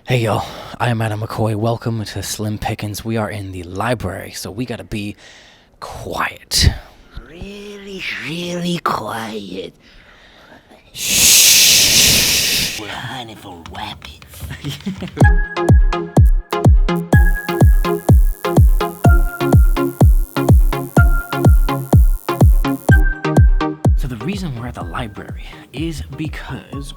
Hey yo, I am Adam McCoy. Welcome to Slim Pickins. We are in the library, so we gotta be quiet. Really quiet. Shh. We're hunting for weapons. So the reason we're at the library is because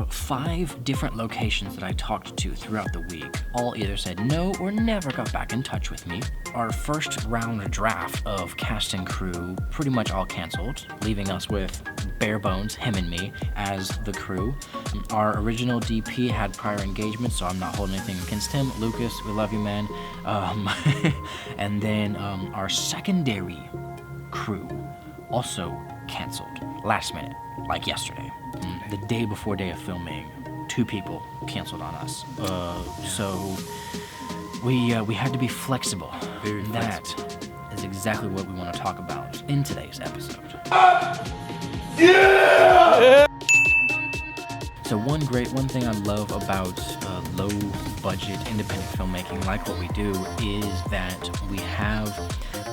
5 different locations that I talked to throughout the week all either said no or never got back in touch with me. Our first round draft of cast and crew pretty much all canceled, leaving us with bare bones, him and me, as the crew. Our original DP had prior engagement, so I'm not holding anything against him. Lucas, we love you, man. And then our secondary crew also canceled last minute, like yesterday. The day before day of filming, 2 people canceled on us. So we had to be flexible. That is exactly what we want to talk about in today's episode. Yeah! So one thing I love about low budget independent filmmaking, like what we do, is that we have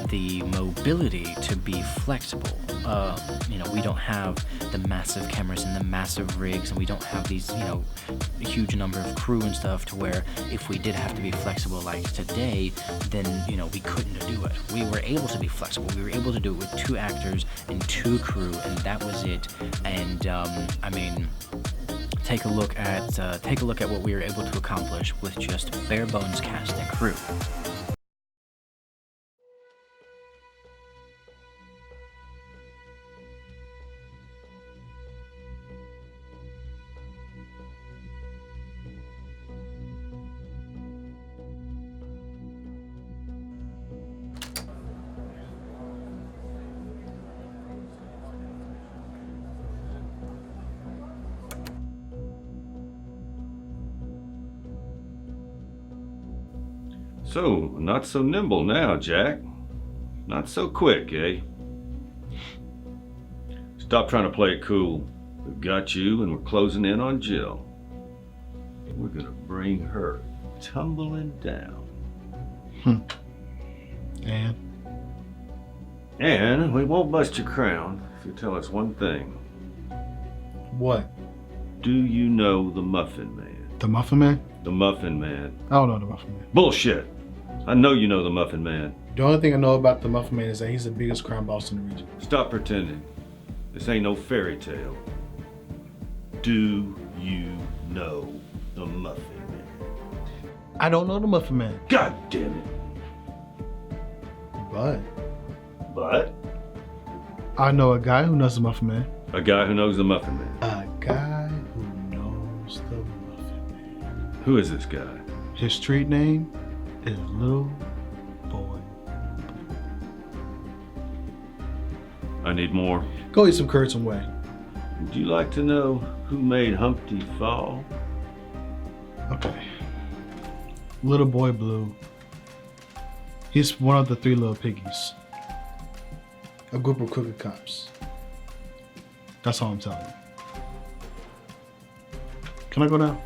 the mobility to be flexible. We don't have the massive cameras and the massive rigs, and we don't have these, huge number of crew and stuff to where if we did have to be flexible like today, then, we couldn't do it. We were able to be flexible. We were able to do it with 2 actors and 2 crew, and that was it. And, take a look at what we were able to accomplish with just bare bones cast and crew. So, not so nimble now, Jack. Not so quick, eh? Stop trying to play it cool. We've got you and we're closing in on Jill. We're gonna bring her tumbling down. And we won't bust your crown if you tell us one thing. What? Do you know the Muffin Man? The Muffin Man? The Muffin Man. I don't know the Muffin Man. Bullshit! I know you know the Muffin Man. The only thing I know about the Muffin Man is that he's the biggest crime boss in the region. Stop pretending. This ain't no fairy tale. Do you know the Muffin Man? I don't know the Muffin Man. God damn it. But? I know a guy who knows the Muffin Man. A guy who knows the Muffin Man. A guy who knows the Muffin Man. Who is this guy? His street name is Little Boy. I need more. Go eat some curds and whey. Would you like to know who made Humpty fall? Okay. Little Boy Blue. He's one of the 3 little piggies. A group of crooked cops. That's all I'm telling you. Can I go now?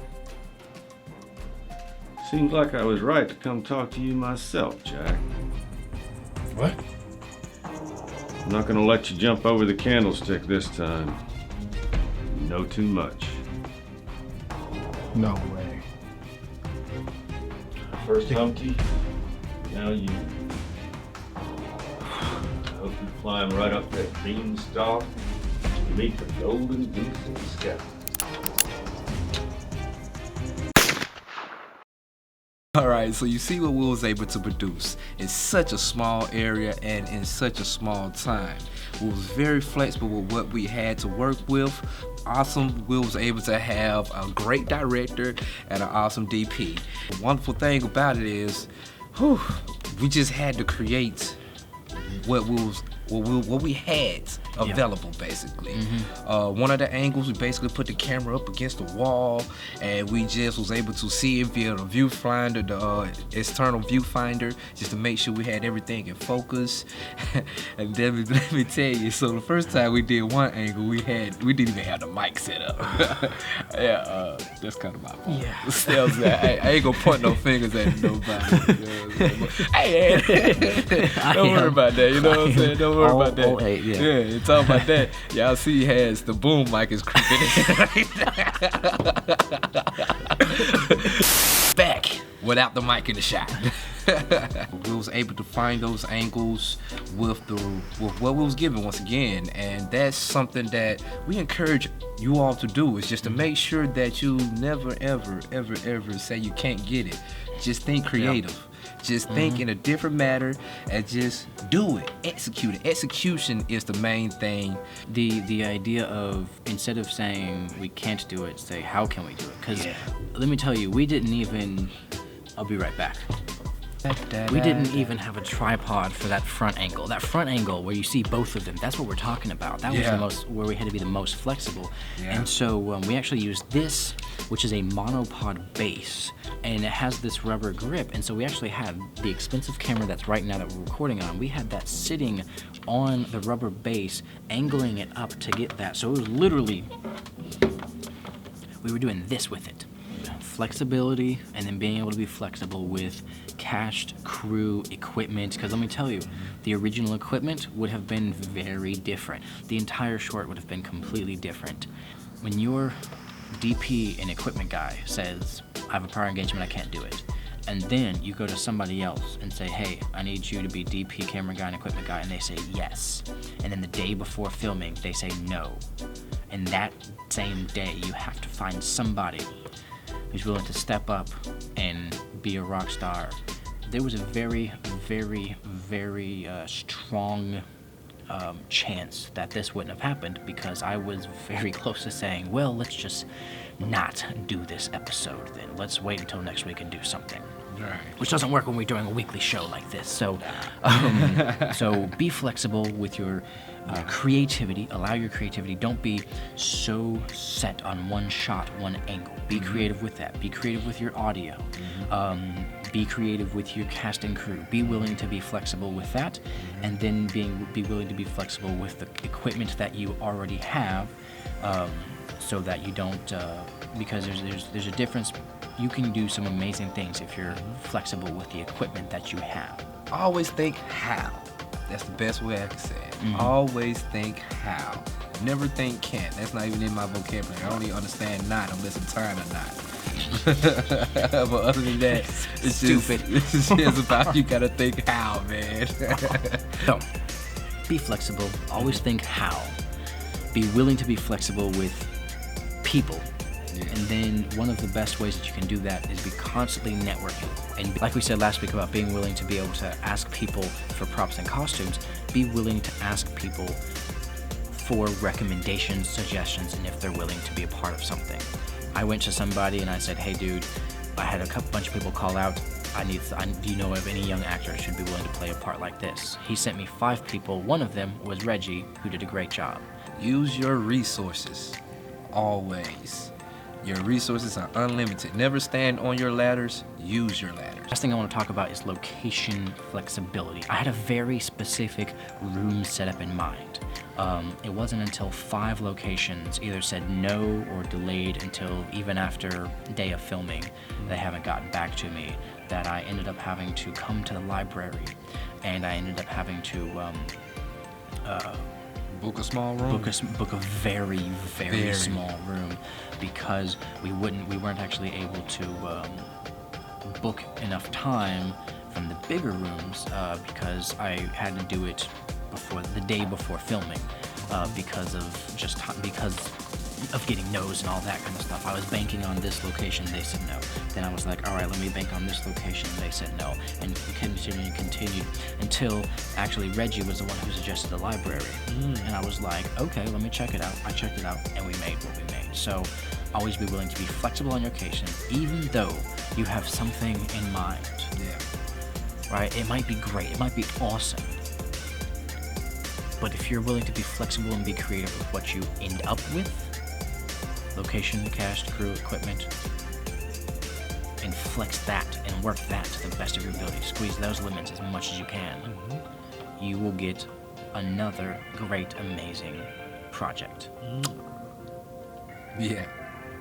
Seems like I was right to come talk to you myself, Jack. What? I'm not gonna let you jump over the candlestick this time. You know too much. No way. First Humpty, now you. I hope you climb right up that beanstalk and meet the golden goose in the sky. Alright, so you see what we was able to produce in such a small area and in such a small time. We was very flexible with what we had to work with. Awesome, we was able to have a great director and an awesome DP. The wonderful thing about it is, we just had to create what we was what we had available, basically. One of the angles, we basically put the camera up against the wall, and we just was able to see it via the viewfinder, the external viewfinder, just to make sure we had everything in focus. And then let me tell you, so the first time we did one angle, we didn't even have the mic set up. Yeah, that's kind of my fault. Yeah. Still, I ain't gonna point no fingers at nobody. You know what I'm saying? Hey, don't worry about that. You know what I'm saying? Don't worry about that. Yeah, talking about that. Y'all see, he has the boom mic is creeping in. Back without the mic in the shot. We was able to find those angles with what we was given once again, and that's something that we encourage you all to do, is just to make sure that you never ever say you can't get it. Just think creative. Just think in a different manner and just do it. Execute it. Execution is the main thing. The idea of, instead of saying we can't do it, say how can we do it? Because let me tell you, we didn't even. I'll be right back. We didn't even have a tripod for that front angle. That front angle where you see both of them, that's what we're talking about. That was where we had to be the most flexible. And so we actually used this, which is a monopod base, and it has this rubber grip. And so we actually had the expensive camera that's right now that we're recording on, we had that sitting on the rubber base, angling it up to get that. So it was literally, we were doing this with it. Flexibility, and then being able to be flexible with cached crew equipment, because let me tell you, the original equipment would have been very different. The entire short would have been completely different. When your DP and equipment guy says, I have a prior engagement, I can't do it, and then you go to somebody else and say, hey, I need you to be DP, camera guy, and equipment guy, and they say yes, and then the day before filming they say no, and that same day you have to find somebody who's willing to step up and be a rock star. There was a very strong chance that this wouldn't have happened, because I was very close to saying, well, let's just not do this episode then. Let's wait until next week and do something. Right. Which doesn't work when we're doing a weekly show like this. So, so be flexible with your creativity. Allow your creativity. Don't be so set on one shot, one angle. Be creative with that. Be creative with your audio. Be creative with your cast and crew. Be willing to be flexible with that, and then be willing to be flexible with the equipment that you already have, so that you don't. Because there's a difference. You can do some amazing things if you're flexible with the equipment that you have. Always think how. That's the best way I can say it. Always think how. Never think can't. That's not even in my vocabulary. I only understand not unless I'm trying to not. But other than that, it's Stupid. It's just about you gotta think how, man. So, be flexible. Always think how. Be willing to be flexible with people. And then one of the best ways that you can do that is be constantly networking. And like we said last week about being willing to be able to ask people for props and costumes, be willing to ask people for recommendations, suggestions, and if they're willing to be a part of something. I went to somebody and I said, hey dude, I had a bunch of people call out, do you know of any young actors who'd be willing to play a part like this? He sent me 5 people. One of them was Reggie, who did a great job. Use your resources. Always. Your resources are unlimited. Never stand on your ladders. Use your ladders. Last thing I want to talk about is location flexibility. I had a very specific room setup in mind. It wasn't until 5 locations either said no or delayed until even after day of filming, they haven't gotten back to me, that I ended up having to come to the library, and I ended up having to book a small room. Book a very small room, because we weren't actually able to book enough time from the bigger rooms, because I had to do it the day before filming, because of getting no's and all that kind of stuff. I was banking on this location, they said no. Then I was like, all right, let me bank on this location, they said no. And we continued until actually Reggie was the one who suggested the library. And I was like, okay, let me check it out. I checked it out, and we made what we made. So always be willing to be flexible on your location, even though you have something in mind. Yeah. Right? It might be great. It might be awesome. But if you're willing to be flexible and be creative with what you end up with, location, cast, crew, equipment, and flex that and work that to the best of your ability, squeeze those limits as much as you can, you will get another great, amazing project. Yeah.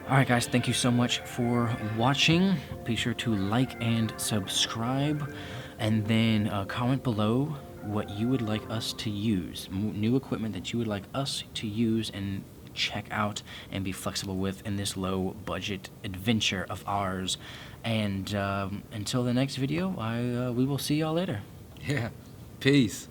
All right, guys, thank you so much for watching. Be sure to like and subscribe, and then comment below what you would like us to use, new equipment that you would like us to use and check out and be flexible with in this low budget adventure of ours. And until the next video, we will see y'all later. Yeah. Peace.